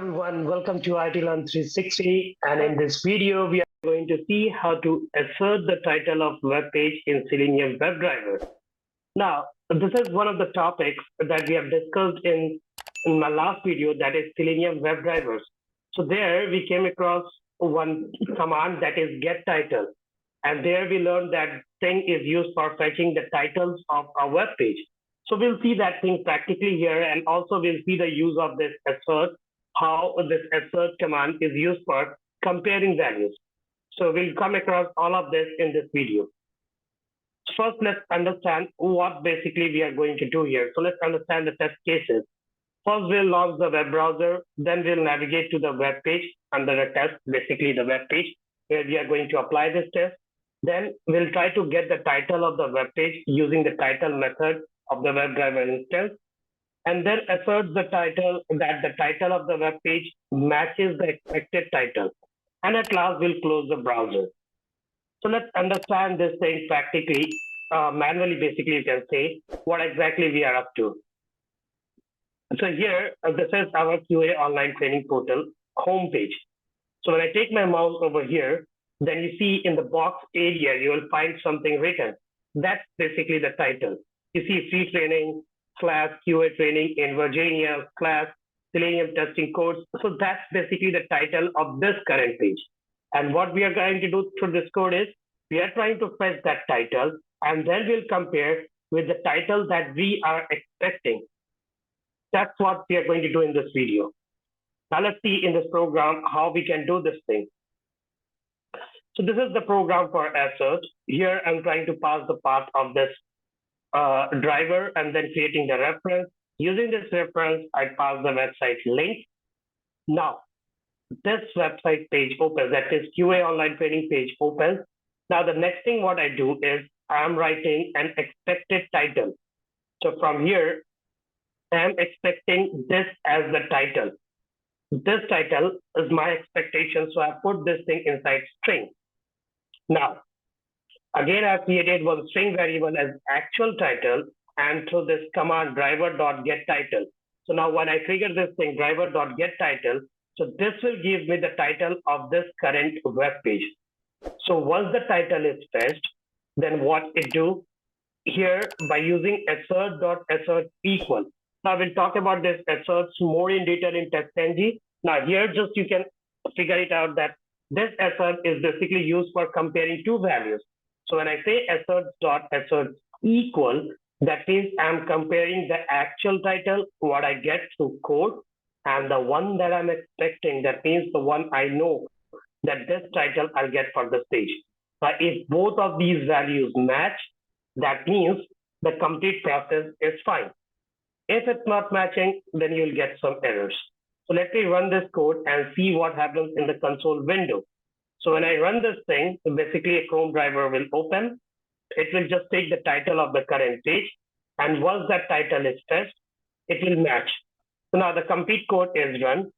everyone, welcome to IT Learn 360, and in this video we are going to see how to assert the title of web page in Selenium WebDriver. Now, this is one of the topics that we have discussed in my last video, that is Selenium WebDrivers. So there we came across one command, that is getTitle, and there we learned that thing is used for fetching the titles of a web page. So we'll see that thing practically here, and also we'll see the use of this assert, how this assert command is used for comparing values. So we'll come across all of this in this video. First, let's understand what basically we are going to do here. So let's understand the test cases. First, we'll launch the web browser, then we'll navigate to the web page under the test, basically the web page, where we are going to apply this test. Then we'll try to get the title of the web page using the title method of the WebDriver instance, and then assert the title, that the title of the web page matches the expected title. And at last, we'll close the browser. So let's understand this thing practically, manually, basically, you can say what exactly we are up to. So here, this is our QA online training portal homepage. So when I take my mouse over here, then you see in the box area, you will find something written. That's basically the title. You see free training, class QA training in Virginia, class Selenium testing course. So that's basically the title of this current page. And what we are going to do through this code is we are trying to fetch that title, and then we'll compare with the title that we are expecting. That's what we are going to do in this video. Now let's see in this program how we can do this thing. So this is the program for assert. Here I'm trying to pass the path of this driver and then creating the reference. Using this reference, I pass the website link. Now, this website page opens, that is QA online training page opens. Now, the next thing what I do is I'm writing an expected title. So from here, I'm expecting this as the title. This title is my expectation, so I put this thing inside string. Now, again, I've created one string variable as actual title, and through this command driver.getTitle. So now when I trigger this thing driver.getTitle, so this will give me the title of this current web page. So once the title is fetched, then what it do here by using assert.assert equal. Now we'll talk about this asserts more in detail in TestNG. Now here just you can figure it out that this assert is basically used for comparing two values. So when I say assert.assert equal, that means I'm comparing the actual title, what I get through code, and the one that I'm expecting, that means the one I know that this title I'll get for this page. But if both of these values match, that means the complete process is fine. If it's not matching, then you'll get some errors. So let me run this code and see what happens in the console window. So when I run this thing, basically a Chrome driver will open. It will just take the title of the current page. And once that title is fetched, it will match. So now the complete code is run.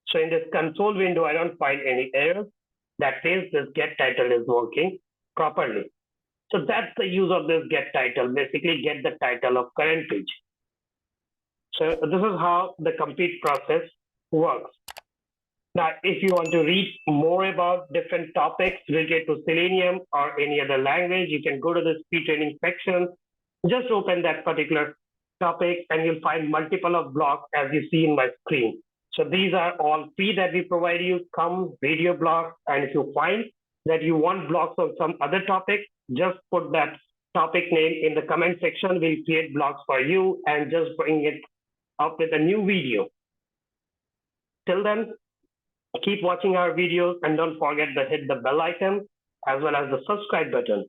So in this console window, I don't find any errors. That says this getTitle is working properly. So that's the use of this getTitle, basically get the title of current page. So this is how the complete process works. Now, if you want to read more about different topics related to Selenium or any other language, you can go to this free training section. Just open that particular topic and you'll find multiple of blogs as you see in my screen. So these are all free that we provide you, come video blogs. And if you find that you want blogs on some other topic, just put that topic name in the comment section. We'll create blogs for you and just bring it up with a new video. Till then, keep watching our videos and don't forget to hit the bell icon as well as the subscribe button.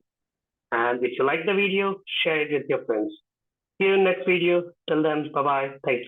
And if you like the video, share it with your friends. See you in the next video. Till then, bye-bye. Thanks.